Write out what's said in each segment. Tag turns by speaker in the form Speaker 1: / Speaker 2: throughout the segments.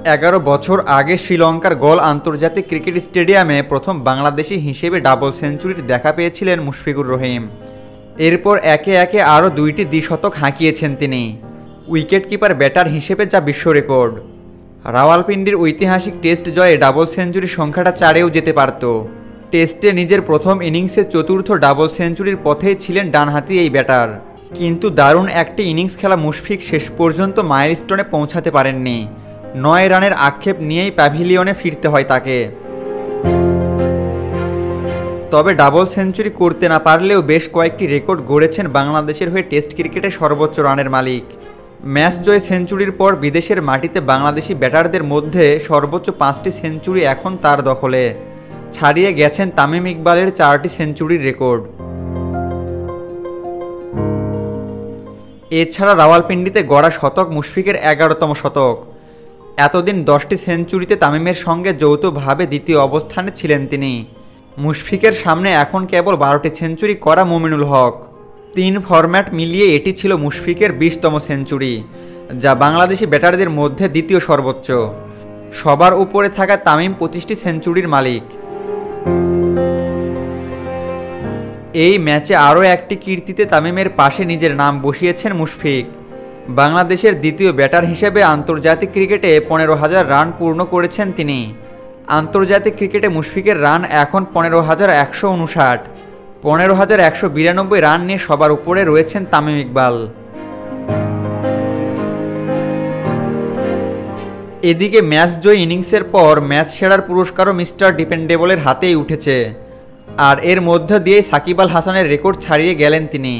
Speaker 1: 11 বছর আগে শ্রীলঙ্কার গোল আন্তর্জাতিক ক্রিকেট স্টেডিয়ামে প্রথম বাংলাদেশি হিসেবে ডাবল সেঞ্চুরির দেখা পেয়েছিলেন মুশফিকুর রহিম। এরপর একে একে আরও 2টি দ্বিশতক হাঁকিয়েছেন তিনি, উইকেট কিপার ব্যাটার হিসেবে যা বিশ্ব রেকর্ড। রাওয়ালপিন্ডির ঐতিহাসিক টেস্ট জয়ে ডাবল সেঞ্চুরির সংখ্যাটা 4-এও যেতে পারত। টেস্টে নিজের প্রথম ইনিংসে চতুর্থ ডাবল সেঞ্চুরির পথেই ছিলেন ডানহাতি এই ব্যাটার, কিন্তু দারুণ একটি ইনিংস খেলা মুশফিক শেষ পর্যন্ত মাইলস্টোনে পৌঁছাতে পারেননি। 9 রানের আক্ষেপ নিয়েই প্যাভিলিয়নে ফিরতে হয় তাকে। তবে ডাবল সেঞ্চুরি করতে না পারলেও বেশ কয়েকটি রেকর্ড গড়েছেন বাংলাদেশের হয়ে টেস্ট ক্রিকেটে সর্বোচ্চ রানের মালিক। ম্যাচ জয় সেঞ্চুরির পর বিদেশের মাটিতে বাংলাদেশি ব্যাটারদের মধ্যে সর্বোচ্চ 5টি সেঞ্চুরি এখন তার দখলে, ছাড়িয়ে গেছেন তামিম ইকবালের 4টি সেঞ্চুরির রেকর্ড। এছাড়া রাওয়ালপিন্ডিতে গড়া শতক মুশফিকের 11তম শতক। এতদিন 10টি সেঞ্চুরিতে তামিমের সঙ্গে যৌথভাবে দ্বিতীয় অবস্থানে ছিলেন তিনি। মুশফিকের সামনে এখন কেবল 12টি সেঞ্চুরি করা মুমিনুল হক। 3 ফরম্যাট মিলিয়ে এটি ছিল মুশফিকের 20তম সেঞ্চুরি, যা বাংলাদেশি ব্যাটারদের মধ্যে দ্বিতীয় সর্বোচ্চ। সবার উপরে থাকা তামিম 25টি সেঞ্চুরির মালিক। এই ম্যাচে আরও একটি কীর্তিতে তামিমের পাশে নিজের নাম বসিয়েছেন মুশফিক। বাংলাদেশের দ্বিতীয় ব্যাটার হিসেবে আন্তর্জাতিক ক্রিকেটে 15,000 রান পূর্ণ করেছেন তিনি। আন্তর্জাতিক ক্রিকেটে মুশফিকের রান এখন 15,159। 15,192 রান নিয়ে সবার উপরে রয়েছেন তামিম ইকবাল। এদিকে ম্যাচ জয়ী ইনিংসের পর ম্যাচ সেরার পুরস্কারও মিস্টার ডিপেন্ডেবলের হাতেই উঠেছে, আর এর মধ্য দিয়ে সাকিব আল হাসানের রেকর্ড ছাড়িয়ে গেলেন তিনি।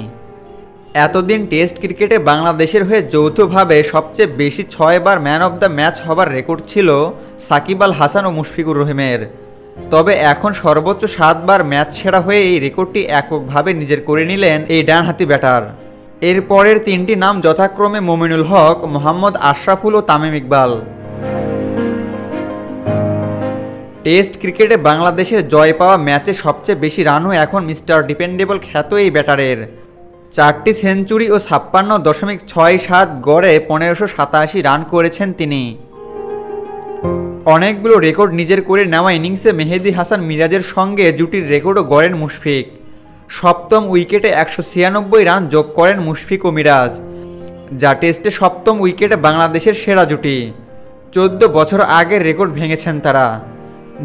Speaker 1: এতদিন টেস্ট ক্রিকেটে বাংলাদেশের হয়ে যৌথভাবে সবচেয়ে বেশি 6 বার ম্যান অব দ্য ম্যাচ হবার রেকর্ড ছিল সাকিব আল হাসান ও মুশফিকুর রহিমের। তবে এখন সর্বোচ্চ 7 বার ম্যাচ সেরা হয়ে এই রেকর্ডটি এককভাবে নিজের করে নিলেন এই ডানহাতি ব্যাটার। এর পরের 3টি নাম যথাক্রমে মুমিনুল হক, মোহাম্মদ আশরাফুল ও তামিম ইকবাল। টেস্ট ক্রিকেটে বাংলাদেশের জয় পাওয়া ম্যাচে সবচেয়ে বেশি রানও এখন মিস্টার ডিপেন্ডেবল খ্যাত এই ব্যাটারের। 4টি সেঞ্চুরি ও 56.67 গড়ে 1587 রান করেছেন তিনি। অনেকগুলো রেকর্ড নিজের করে নেওয়া ইনিংসে মেহেদী হাসান মিরাজের সঙ্গে জুটির রেকর্ডও গড়েন মুশফিক। 7ম উইকেটে 196 রান যোগ করেন মুশফিক ও মিরাজ, যা টেস্টে 7ম উইকেটে বাংলাদেশের সেরা জুটি। 14 বছর আগের রেকর্ড ভেঙেছেন তারা।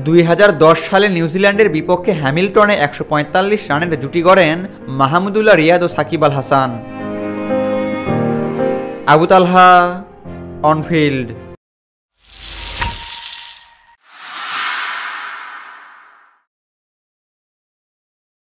Speaker 1: 2010 সালে নিউজিল্যান্ডের বিপক্ষে হ্যামিল্টনে 145 রানের জুটি গড়েন মাহমুদুল্লাহ রিয়াদ ও সাকিব আল হাসান। আবু তালহা, অনফিল্ড।